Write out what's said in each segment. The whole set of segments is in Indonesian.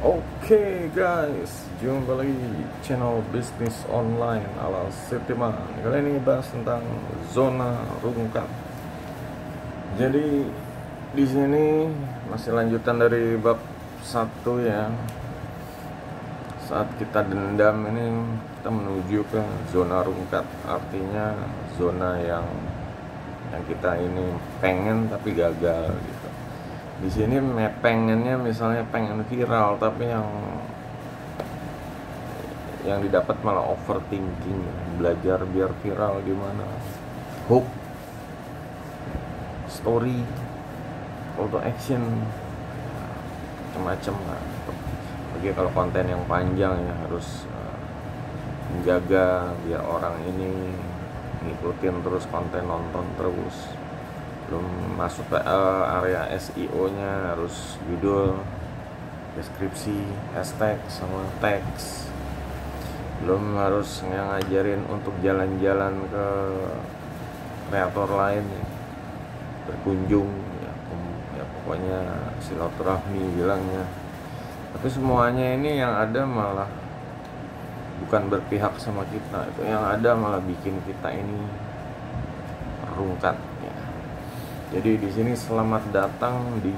Oke guys, jumpa lagi di channel bisnis online ala Setiman. Kali ini bahas tentang zona rungkat. Jadi di sini masih lanjutan dari bab 1 ya. Saat kita dendam ini kita menuju ke zona rungkat, artinya zona yang kita ini pengen tapi gagal gitu. Di sini pengennya misalnya pengen viral, tapi yang didapat malah overthinking. Belajar biar viral gimana, hook, story, call to action, macam-macam lah. Bagi kalau konten yang panjang ya harus menjaga biar orang ini ngikutin terus konten, nonton terus. Belum masuk ke area SEO-nya, harus judul, deskripsi, hashtag, sama teks. Belum harus ngajarin untuk jalan-jalan ke kreator lain ya, berkunjung ya pokoknya silaturahmi bilangnya. Tapi semuanya ini yang ada malah bukan berpihak sama kita, itu yang ada malah bikin kita ini rungkat ya. Jadi di sini selamat datang di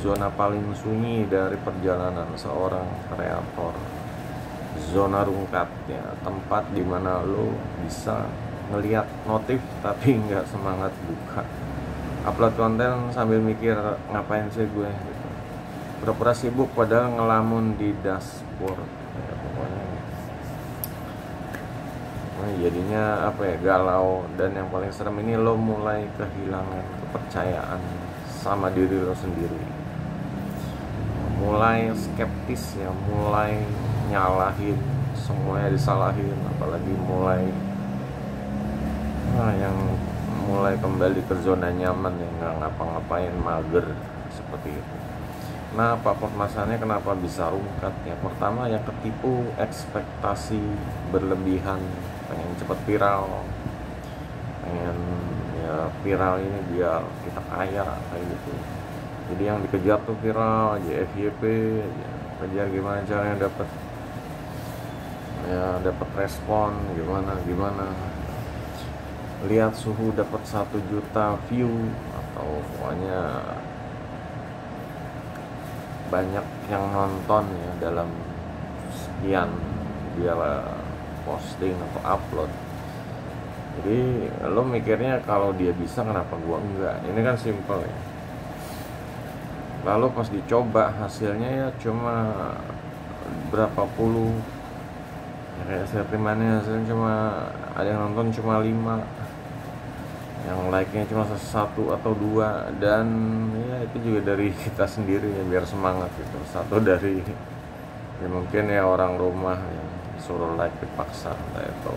zona paling sunyi dari perjalanan seorang kreator. Zona rungkat ya, tempat dimana lo bisa ngelihat notif tapi nggak semangat buka. Upload konten sambil mikir ngapain sih gue gitu. Pura-pura sibuk padahal ngelamun di dashboard ya, pokoknya jadinya apa ya, galau. Dan yang paling serem ini lo mulai kehilangan kepercayaan sama diri lo sendiri, mulai skeptis ya, mulai nyalahin, semuanya disalahin, apalagi mulai yang mulai kembali ke zona nyaman yang nggak ngapa-ngapain, mager seperti itu. Nah, apa permasalahannya kenapa bisa rungkat ya? Pertama, yang ketipu ekspektasi berlebihan, pengen cepet viral, pengen ya viral ini biar kita kaya kayak gitu. Jadi yang dikejar tuh viral aja, FYP aja, kejar gimana caranya dapat respon, gimana lihat suhu dapat 1 juta view, atau pokoknya banyak yang nonton ya dalam sekian dia posting atau upload. Jadi lo mikirnya kalau dia bisa kenapa gua enggak, ini kan simple ya. Lalu pas dicoba hasilnya ya cuma berapa puluh ya, kayak settimannya hasilnya cuma ada yang nonton cuma 5, yang like-nya cuma 1 atau 2, dan ya itu juga dari kita sendiri ya, biar semangat gitu. Satu dari ya mungkin ya orang rumah yang suruh like dipaksa, atau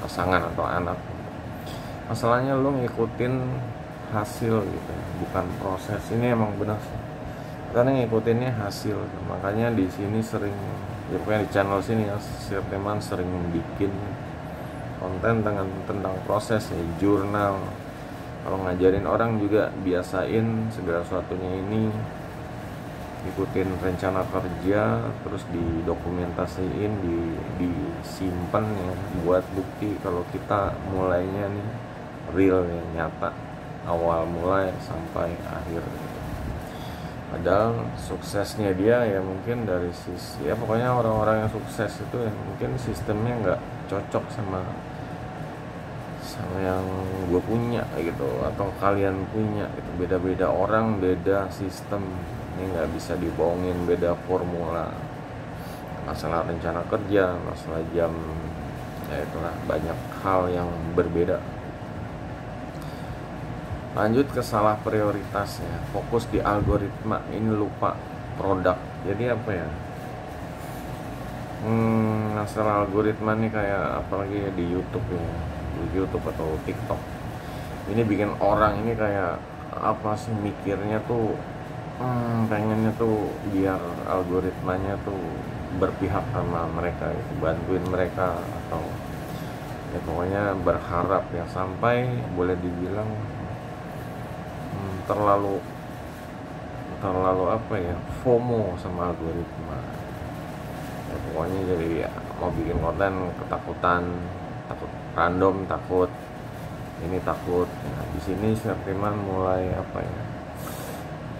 pasangan atau anak. Masalahnya lo ngikutin hasil gitu, bukan proses. Ini emang benar karena ngikutinnya hasil. Makanya di sini sering ya, pokoknya di channel sini ya, Sirteman sering bikin konten tentang proses ya, jurnal. Kalau ngajarin orang juga biasain segala sesuatunya ini ikutin rencana kerja, terus didokumentasiin, disimpan ya, buat bukti kalau kita mulainya nih real ya, nyata, awal mulai sampai akhir. Padahal suksesnya dia ya mungkin dari sisi ya, pokoknya orang-orang yang sukses itu ya mungkin sistemnya nggak cocok sama yang gue punya gitu, atau kalian punya gitu. Beda-beda orang, beda sistem, ini nggak bisa dibohongin, beda formula. Masalah rencana kerja, masalah jam, ya itulah, banyak hal yang berbeda. Lanjut ke salah prioritas ya, fokus di algoritma, ini lupa produk. Jadi apa ya, masalah algoritma nih kayak apalagi di YouTube ya, di YouTube atau TikTok, ini bikin orang ini kayak apa sih, mikirnya tuh pengennya tuh biar algoritmanya tuh berpihak sama mereka gitu, bantuin mereka, atau ya pokoknya berharap ya, sampai boleh dibilang terlalu terlalu apa ya, FOMO sama algoritma ya, pokoknya jadi ya, mau bikin konten ketakutan, takut random, takut ini, takut ya. Di sini Sertiman mulai apa ya,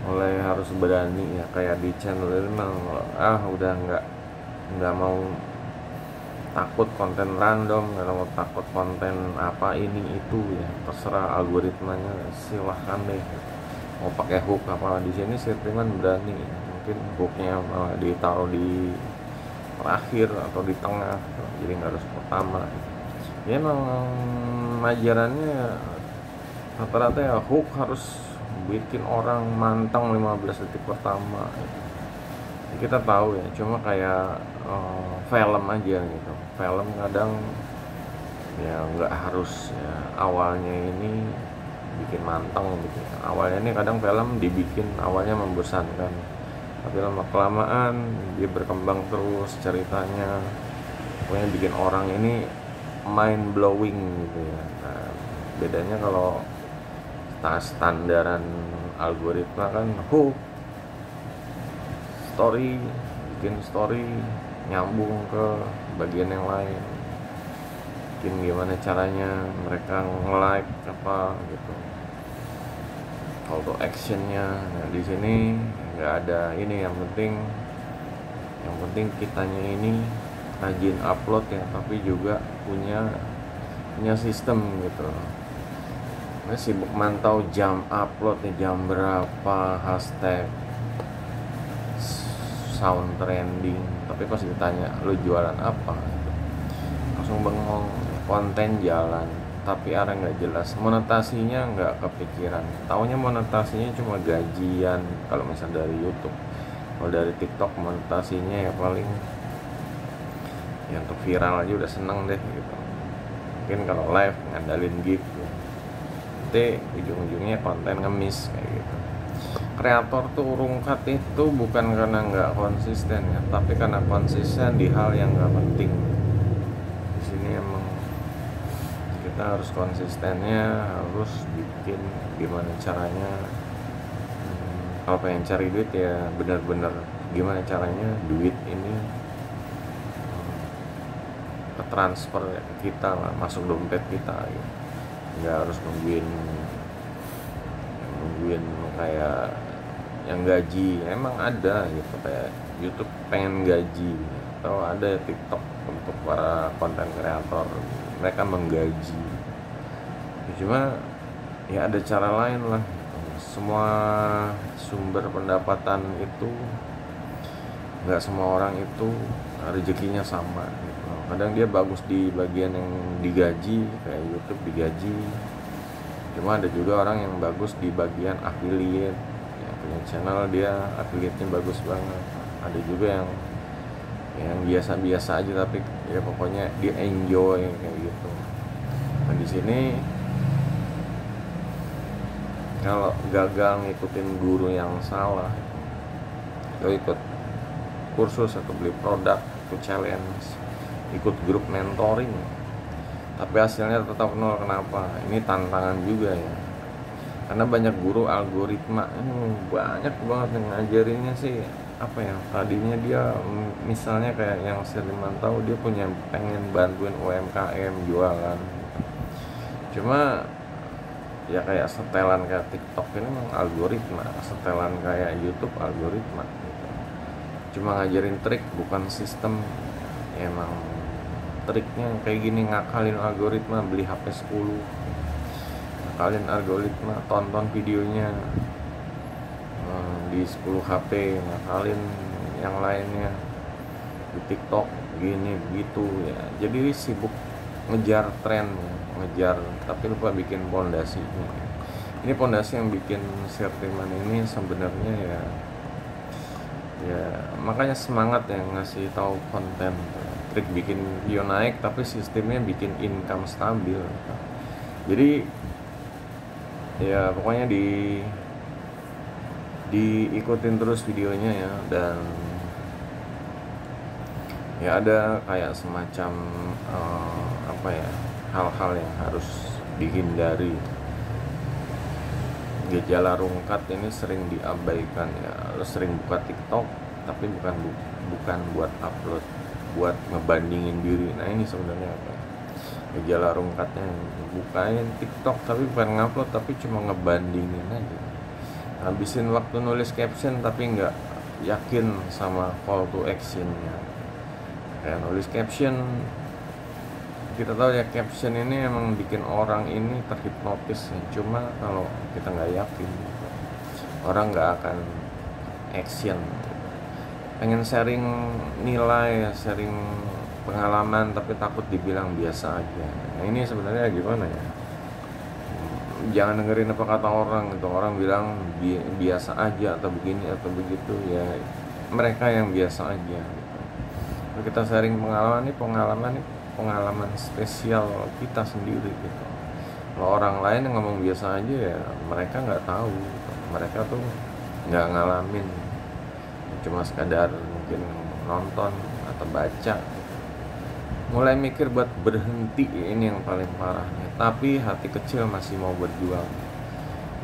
mulai harus berani ya, kayak di channel ini memang udah nggak mau takut konten random, nggak mau takut konten apa ini itu ya, terserah algoritmanya, silahkan deh mau pakai hook apa. Di sini Sirtiman berani ya. Mungkin hooknya ditaruh di terakhir atau di tengah, jadi nggak harus pertama ya. Emang ajarannya rata-rata ya hook harus bikin orang manteng 15 detik pertama ya. Kita tahu ya, cuma kayak film aja gitu. Film kadang ya nggak harus ya, awalnya ini bikin manteng gitu ya. Awalnya ini kadang film dibikin awalnya membosankan, tapi lama kelamaan dia berkembang terus ceritanya, pokoknya bikin orang ini mind blowing gitu ya. Nah, bedanya kalau standaran algoritma kan hook, story, bikin story nyambung ke bagian yang lain, bikin gimana caranya mereka nge-like apa gitu, call to actionnya. Nah di sini nggak ada ini, yang penting kitanya ini rajin upload ya, tapi juga punya sistem gitu. Nah, sibuk mantau jam upload nih, jam berapa, hashtag, sound trending, tapi pas ditanya lu jualan apa gitu, langsung bengong. Konten jalan tapi arah nggak jelas, monetasinya nggak kepikiran, taunya monetasinya cuma gajian kalau misal dari YouTube. Kalau dari TikTok monetasinya ya paling ya untuk viral aja udah seneng deh gitu. Mungkin kalau live ngandalin gig gitu, nanti ujung-ujungnya konten ngemis kayak gitu. Kreator tuh rungkat itu bukan karena nggak konsisten ya, tapi karena konsisten di hal yang nggak penting. Di sini emang kita harus konsistennya, harus bikin gimana caranya. Kalau pengen cari duit ya benar-benar gimana caranya duit ini ke transfer ke kita lah, masuk dompet kita gitu. Nggak harus nungguin kayak yang gaji. Emang ada gitu, kayak YouTube pengen gaji, atau ada TikTok untuk para konten kreator, mereka menggaji. Cuma ya ada cara lain lah. Semua sumber pendapatan itu nggak semua orang itu rezekinya sama gitu. Kadang dia bagus di bagian yang digaji, kayak YouTube digaji. Cuma ada juga orang yang bagus di bagian affiliate ya, punya channel dia affiliate-nya bagus banget. Ada juga yang biasa-biasa aja, tapi ya pokoknya dia enjoy kayak gitu. Nah di sini kalau gagal ngikutin guru yang salah, lo ikut kursus atau beli produk, ikut challenge, ikut grup mentoring, tapi hasilnya tetap nol. Kenapa? Ini tantangan juga ya, karena banyak guru algoritma banyak banget yang ngajarinnya sih apa ya, tadinya dia misalnya kayak yang Sirtiman tahu, dia punya pengen bantuin UMKM jualan, cuma ya kayak setelan kayak TikTok ini memang algoritma, setelan kayak YouTube algoritma gitu. Cuma ngajarin trik bukan sistem ya, emang triknya kayak gini, ngakalin algoritma, beli HP 10, ngakalin algoritma, tonton videonya di 10 HP, ngakalin yang lainnya di TikTok gini begitu ya. Jadi sibuk ngejar tren, ngejar, tapi lupa bikin pondasinya. Ini pondasi yang bikin Sirtiman ini sebenarnya ya makanya semangat yang ngasih tahu konten, trik bikin video naik tapi sistemnya bikin income stabil. Jadi ya pokoknya diikutin terus videonya ya, dan ya ada kayak semacam hal-hal yang harus dihindari. gejala rungkat ini sering diabaikan ya. Lo sering buka TikTok tapi bukan buat upload, buat ngebandingin diri. Nah ini sebenarnya apa? Gejala rungkatnya, bukain TikTok tapi bukan ngupload, tapi cuma ngebandingin aja. Habisin waktu nulis caption tapi nggak yakin sama call to actionnya. Kayak nulis caption, kita tahu ya caption ini emang bikin orang ini terhipnotis ya. Cuma kalau kita nggak yakin, orang nggak akan action. Pengen sharing nilai, sharing pengalaman tapi takut dibilang biasa aja. Nah ini sebenarnya gimana ya, jangan dengerin apa kata orang gitu. Orang bilang biasa aja atau begini atau begitu ya, mereka yang biasa aja gitu. Kalau kita sharing pengalaman pengalaman spesial kita sendiri gitu. Kalau orang lain yang ngomong biasa aja ya mereka nggak tahu gitu. Mereka tuh nggak ngalamin, cuma sekadar mungkin nonton atau baca. Mulai mikir buat berhenti, ini yang paling parahnya. Tapi hati kecil masih mau berjuang.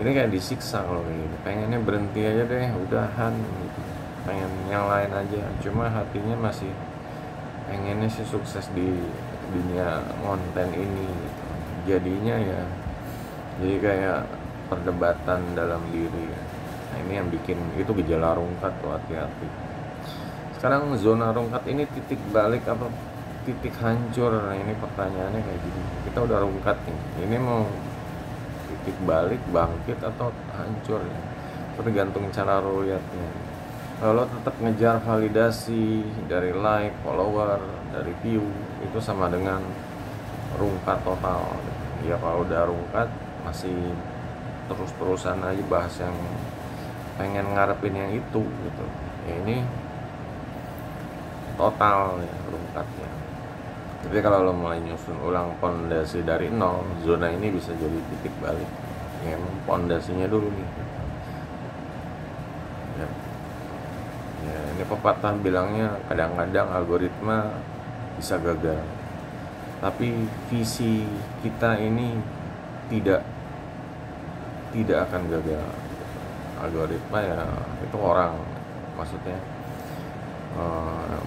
Ini kayak disiksa kalau ini. Pengennya berhenti aja deh, udahan gitu. Pengen yang lain aja. Cuma hatinya masih pengennya sih sukses di dunia konten ini gitu. Jadinya ya jadi kayak perdebatan dalam diri. Nah ini yang bikin itu gejala rungkat tuh, hati-hati. Sekarang zona rungkat ini titik balik apa titik hancur? Nah ini pertanyaannya kayak gini. Kita udah rungkat nih, ini mau titik balik, bangkit atau hancur ya? Tergantung cara lo lihatnya. Kalau tetap ngejar validasi dari like, follower, dari view, itu sama dengan rungkat total. Ya kalau udah rungkat masih terus-terusan aja bahas yang pengen ngarepin yang itu gitu. Ya ini total ya rungkatnya. Tapi kalau lo mulai nyusun ulang pondasi dari nol, zona ini bisa jadi titik balik. Ya emang pondasinya dulu nih. Ya, ini pepatah bilangnya kadang-kadang algoritma bisa gagal. Tapi visi kita ini tidak akan gagal. Algoritma ya itu orang, maksudnya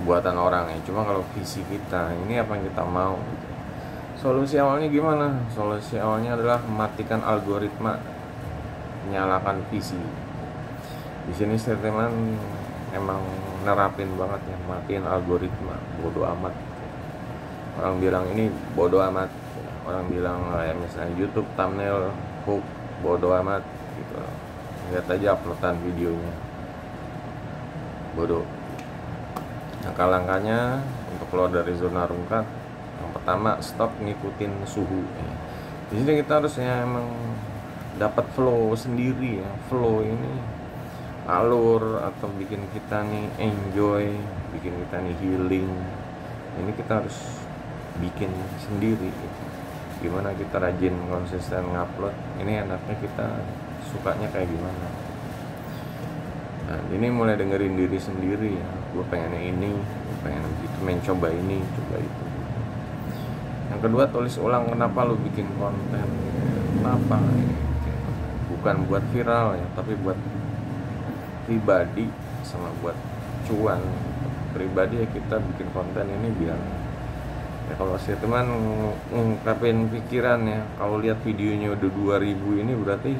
buatan orang ya. Cuma kalau visi kita ini apa yang kita mau gitu. Solusi awalnya gimana? Solusi awalnya adalah mematikan algoritma, menyalakan visi. Di sini teman emang nerapin banget ya, matiin algoritma, bodo amat. Orang bilang ini bodo amat, orang bilang ya misalnya YouTube thumbnail hook, bodo amat gitu. Lihat aja uploadan videonya, bodoh. Langkah-langkahnya untuk keluar dari zona rungkat, yang pertama stop ngikutin suhu. Di sini kita harusnya emang dapat flow sendiri ya. Flow ini alur atau bikin kita nih enjoy, bikin kita nih healing. Ini kita harus bikin sendiri gitu. Gimana kita rajin konsisten ngupload, ini enaknya kita sukanya kayak gimana. Nah ini mulai dengerin diri sendiri ya, gue pengennya ini, gue pengen gitu, mencoba ini, coba itu. Yang kedua, tulis ulang kenapa lo bikin konten. Kenapa ini? Bukan buat viral ya, tapi buat pribadi sama buat cuan. Pribadi ya kita bikin konten ini biar ya kalau saya teman ngungkapin pikiran ya. Kalau lihat videonya udah 2000 ini berarti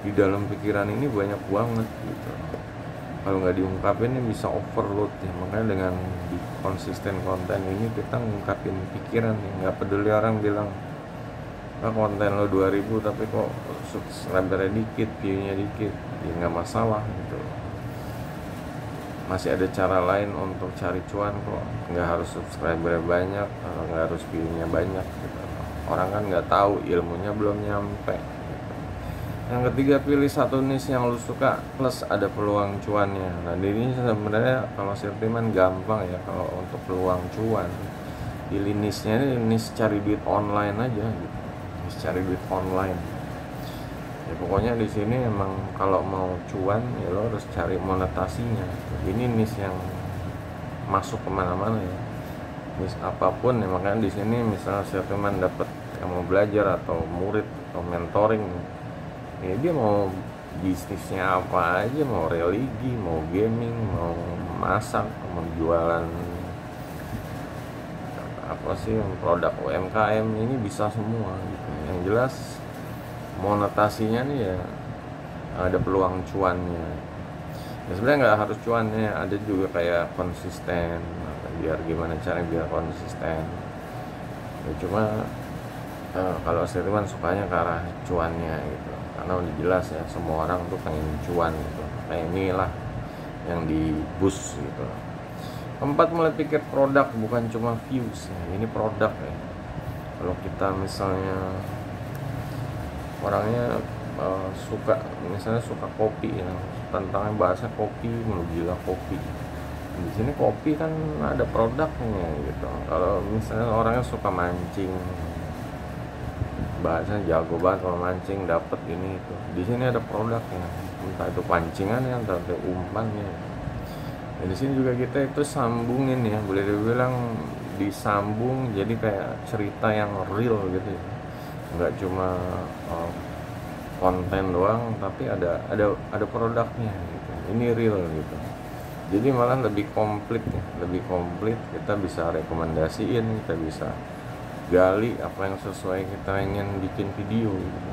di dalam pikiran ini banyak banget gitu. Kalau nggak diungkapin ini bisa overload ya. Makanya dengan di konsisten konten ini kita ngungkapin pikiran ya. Nggak peduli orang bilang konten lo 2000 tapi kok subscriber dikit, view-nya dikit, ya nggak masalah gitu. Masih ada cara lain untuk cari cuan kok. Nggak harus subscriber banyak, nggak harus view-nya banyak gitu. Orang kan nggak tahu, ilmunya belum nyampe. Yang ketiga, pilih satu niche yang lu suka plus ada peluang cuannya. Nah ini sebenarnya kalau Sirtiman gampang ya kalau untuk peluang cuan. Pilih niche-nya ini niche cari duit online aja gitu. Niche cari duit online. Ya pokoknya di sini emang kalau mau cuan ya lo harus cari monetasinya. Ini niche yang masuk kemana-mana ya. Niche apapun ya, makanya di sini misalnya Sirtiman dapat yang mau belajar atau murid atau mentoring, Ya dia mau bisnisnya apa aja, mau religi, mau gaming, mau masak, mau jualan apa sih, produk UMKM, ini bisa semua gitu. Yang jelas monetasinya nih ya ada peluang cuannya. Ya sebenarnya nggak harus cuannya, ada juga kayak konsisten. Biar gimana caranya biar konsisten. Ya cuma kalau Setiman sukanya ke arah cuannya gitu, karena udah jelas ya semua orang tuh pengen cuan gitu. Kayak inilah yang di boost gitu. Keempat, mulai pikir produk bukan cuma views ya. Ini produk ya. Kalau kita misalnya orangnya suka, misalnya suka kopi ya, tentangnya bahasa kopi, mau gila kopi. Di sini kopi kan ada produknya gitu. Kalau misalnya orangnya suka mancing, bahasanya jago banget kalau mancing, dapet ini itu. Di sini ada produknya, entah itu pancingannya, entah itu umpannya. Dan di sini juga kita itu sambungin ya, boleh dibilang disambung jadi kayak cerita yang real gitu ya. Nggak cuma konten doang, tapi ada produknya gitu. Ini real gitu. Jadi malah lebih komplit ya, lebih komplit. Kita bisa rekomendasiin, kita bisa gali apa yang sesuai kita ingin bikin video gitu.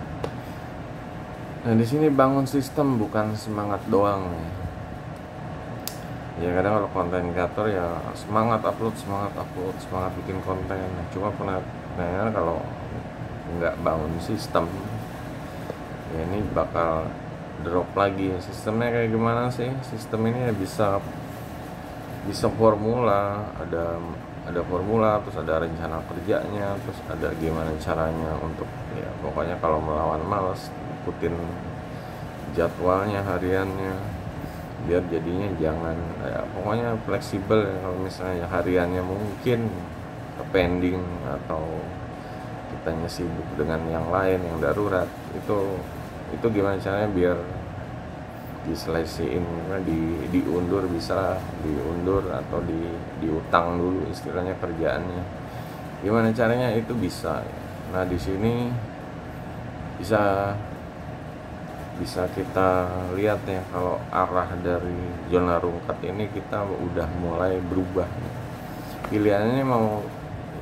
Nah di sini bangun sistem bukan semangat doang ya. Ya kadang kalau konten kreator ya semangat upload, semangat bikin konten. Cuma pernah kalau nggak bangun sistem, ya ini bakal drop lagi. Sistemnya kayak gimana sih? Sistem ini ya bisa formula, ada formula, terus ada rencana kerjanya, terus ada gimana caranya untuk ya pokoknya kalau melawan malas ikutin jadwalnya hariannya, biar jadinya jangan ya pokoknya fleksibel ya. Kalau misalnya hariannya mungkin pending atau kitanya sibuk dengan yang lain yang darurat, itu gimana caranya biar diselesaiin, diundur, bisa diundur atau diutang dulu istilahnya kerjaannya, gimana caranya itu bisa. Nah di sini bisa kita lihat ya, kalau arah dari zona rungkat ini kita udah mulai berubah. Pilihannya mau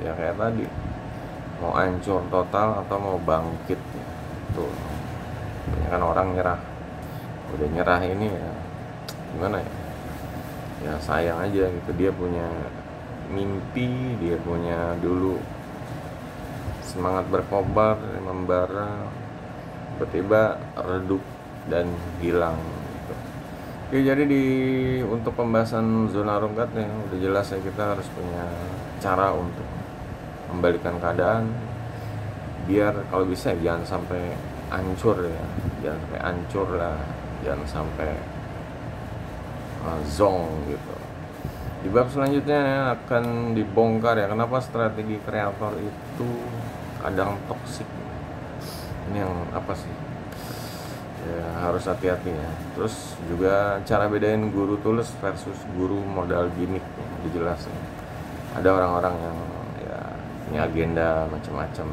ya kayak tadi, mau hancur total atau mau bangkit ya. Tuh kan orang udah nyerah ini ya gimana ya, ya sayang aja gitu. Dia punya mimpi, dia punya dulu semangat berkobar, membara, tiba-tiba redup dan hilang gitu. Oke, jadi untuk pembahasan zona rungkat ya udah jelas ya, kita harus punya cara untuk membalikan keadaan biar kalau bisa jangan sampai hancur ya, jangan sampai hancur lah, jangan sampai zong gitu. Di bab selanjutnya akan dibongkar ya kenapa strategi kreator itu kadang toksik. Ini yang apa sih ya, harus hati-hati ya. Terus juga cara bedain guru tulus versus guru modal gimmick ya, dijelasin. Ada orang-orang yang ya punya agenda macam-macam.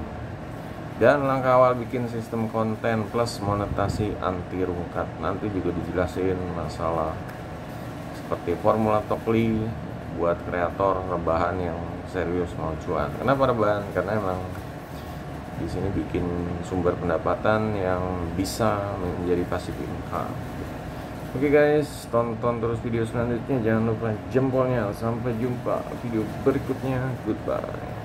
Dan langkah awal bikin sistem konten plus monetasi anti rungkat, nanti juga dijelasin masalah seperti formula Tokli buat kreator rebahan yang serius mau cuan. Kenapa rebahan? Karena emang di sini bikin sumber pendapatan yang bisa menjadi pasif income. Oke guys, tonton terus video selanjutnya, jangan lupa jempolnya. Sampai jumpa video berikutnya, goodbye.